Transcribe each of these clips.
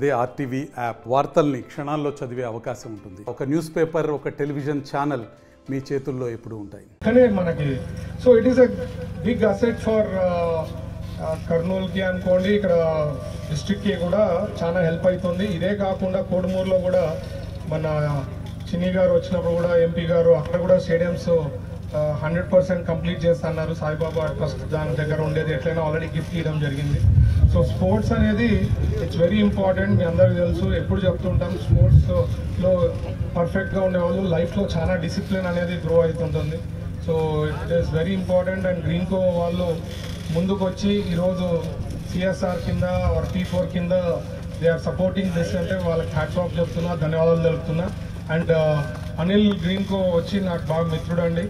అదే RTV app వార్తల్ని క్షణాల్లో చదివే అవకాశం ఉంటుంది. ఒక న్యూస్ పేపర్, ఒక టెలివిజన్ ఛానల్ మీ చేతుల్లో ఎప్పుడు ఉంటాయి. కానీ మనకి so it is a big asset for కర్నూలుకి అనుకోండి, ఇక్కడ డిస్ట్రిక్ట్కి కూడా చాలా హెల్ప్ అవుతుంది. ఇదే కాకుండా కోడుమూరులో కూడా మన చిన్ని గారు వచ్చినప్పుడు కూడా ఎంపీ గారు అక్కడ కూడా స్టేడియంస్ 100% కంప్లీట్ చేస్తున్నారు. సాయిబాబా ట్రస్ట్ దాని దగ్గర ఉండేది ఎట్లయినా ఆల్రెడీ గిఫ్ట్ ఇవ్వడం జరిగింది. సో స్పోర్ట్స్ అనేది ఇట్స్ వెరీ ఇంపార్టెంట్. మీ అందరికీ తెలుసు, ఎప్పుడు చెప్తుంటాం స్పోర్ట్స్లో పర్ఫెక్ట్గా ఉండేవాళ్ళు లైఫ్లో చాలా డిసిప్లిన్ అనేది గ్రో అవుతుంటుంది. So it is very important. And Greenko వాళ్ళు ముందుకు వచ్చి ఈరోజు సిఎస్ఆర్ కింద ఆర్ P4 కింద దే ఆర్ సపోర్టింగ్ దిస్ అంటే వాళ్ళకి హ్యాట్స్ ఆఫ్ చెప్తున్నా, ధన్యవాదాలు తెలుపుతున్నా. అండ్ అనిల్ గ్రీన్కో వచ్చి నాకు బాగా మిత్రుడు అండి.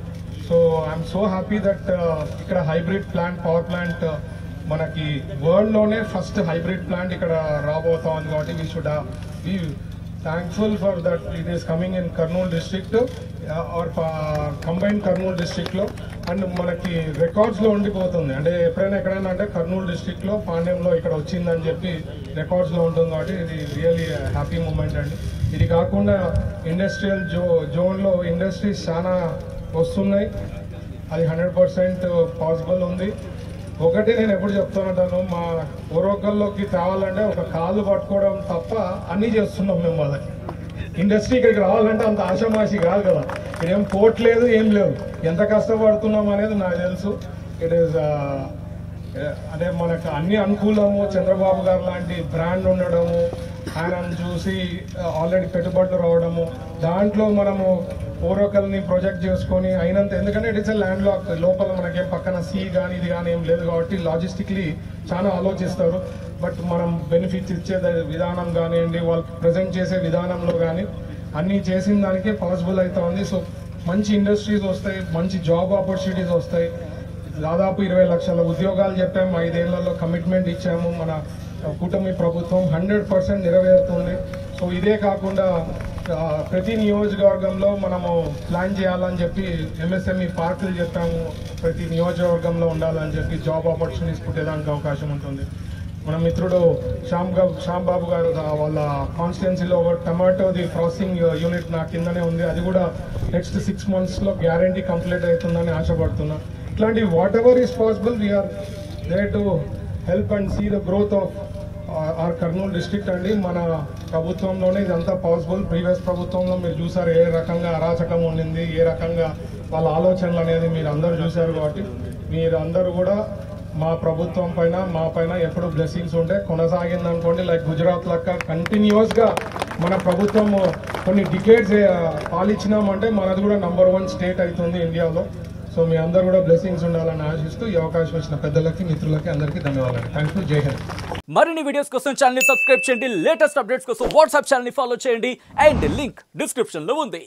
So I'm so happy that ఇక్కడ హైబ్రిడ్ ప్లాంట్, పవర్ ప్లాంట్ మనకి వరల్డ్లోనే ఫస్ట్ హైబ్రిడ్ ప్లాంట్ ఇక్కడ రాబోతా ఉంది. కాబట్టి we should be thankful for that it is coming in Kurnool district or combined Kurnool డిస్ట్రిక్ట్లో. అండ్ మనకి రికార్డ్స్లో ఉండిపోతుంది. అంటే ఎప్పుడైనా ఎక్కడైనా అంటే కర్నూలు డిస్ట్రిక్ట్లో పాండ్యంలో ఇక్కడ వచ్చిందని చెప్పి రికార్డ్స్లో ఉంటుంది. కాబట్టి ఇది రియల్లీ హ్యాపీ మూమెంట్ అండి. ఇది కాకుండా ఇండస్ట్రియల్ జోన్లో ఇండస్ట్రీస్ చాలా వస్తున్నాయి. అది 100% పాసిబుల్ ఉంది. ఒకటి నేను ఎప్పుడు చెప్తానంటాను, మా ఓరోకల్లోకి తేవాలంటే ఒక కాలు పట్టుకోవడం తప్ప అన్నీ చేస్తున్నాం మేము. వాళ్ళకి ఇండస్ట్రీ ఇక్కడికి రావాలంటే అంత ఆషామాషి కాదు కదా. ఇదేం పోర్ట్ లేదు, ఏం లేదు. ఎంత కష్టపడుతున్నాం అనేది నాకు తెలుసు. ఇట్ ఈస్ అంటే మనకు అన్ని అనుకూలము. చంద్రబాబు గారు లాంటి బ్రాండ్ ఉండడము, ఆయనను చూసి ఆల్రెడీ పెట్టుబడులు రావడము, దాంట్లో మనము ఓరోకల్ని ప్రొజెక్ట్ చేసుకొని అయినంత, ఎందుకంటే it is a land lock, లోపల మనకేం పక్కన సీ కానీ ఇది కానీ ఏం లేదు కాబట్టి లాజిస్టిక్లీ చాలా ఆలోచిస్తారు. బట్ మనం బెనిఫిట్స్ ఇచ్చే విధానం కానివ్వండి, వాళ్ళకి ప్రజెంట్ చేసే విధానంలో కానీ అన్నీ చేసిన దానికే పాసిబుల్ అవుతుంది. సో మంచి ఇండస్ట్రీస్ వస్తాయి, మంచి జాబ్ ఆపర్చునిటీస్ వస్తాయి. దాదాపు 20 లక్షల ఉద్యోగాలు చెప్పాము, 5 ఏళ్లలో కమిట్మెంట్ ఇచ్చాము. మన కూటమి ప్రభుత్వం 100% నెరవేరుతుంది. సో ఇదే కాకుండా ప్రతి నియోజకవర్గంలో మనము ప్లాన్ చేయాలని చెప్పి MSME పార్కులు చెప్పాము. ప్రతి నియోజకవర్గంలో ఉండాలని చెప్పి జాబ్ ఆపర్చునిటీస్ పుట్టేదానికి అవకాశం ఉంటుంది. మన మిత్రుడు శ్యామ్ బాబు గారు వాళ్ళ కాన్స్టిట్యున్సీలో టమాటోది ప్రాసెసింగ్ యూనిట్ నా కిందనే ఉంది. అది కూడా నెక్స్ట్ 6 monthsలో గ్యారంటీ కంప్లీట్ అవుతుందని ఆశపడుతున్నా. ఇట్లాంటి whatever is possible we are there to help and see the growth of our Kurnool district అండి. మన ప్రభుత్వంలోనే ఇదంతా పాసిబుల్. ప్రీవియస్ ప్రభుత్వంలో మీరు చూసారు ఏ రకంగా అరాచకం ఉండింది, ఏ రకంగా వాళ్ళ ఆలోచనలు అనేది మీరు అందరూ చూశారు. కాబట్టి మీరు అందరూ కూడా మా ప్రభుత్వం పైన, మా పైన ఎప్పుడు బ్లెస్సింగ్స్ ఉంటే కొనసాగింది అనుకోండి. లైక్ గుజరాత్ లెక్క కంటిన్యూస్గా మన ప్రభుత్వం కొన్ని డికేడ్స్ పాలించినామంటే మనది కూడా నంబర్ 1 స్టేట్ అవుతుంది ఇండియాలో. సో మీ అందరూ కూడా బ్లెస్సింగ్స్ ఉండాలని ఆశిస్తూ ఈ అవకాశం ఇచ్చిన పెద్దలకి, మిత్రులకి అందరికీ ధన్యవాదాలు. Thank you. జై హింద్. మరిన్ని వీడియోస్ కోసం ఛానల్ ని సబ్స్క్రైబ్ చేయండి. లేటెస్ట్ అప్డేట్స్ కోసం వాట్సాప్ ఛానల్ ని ఫాలో చేయండి. అండ్ లింక్ డిస్క్రిప్షన్ లో ఉంది.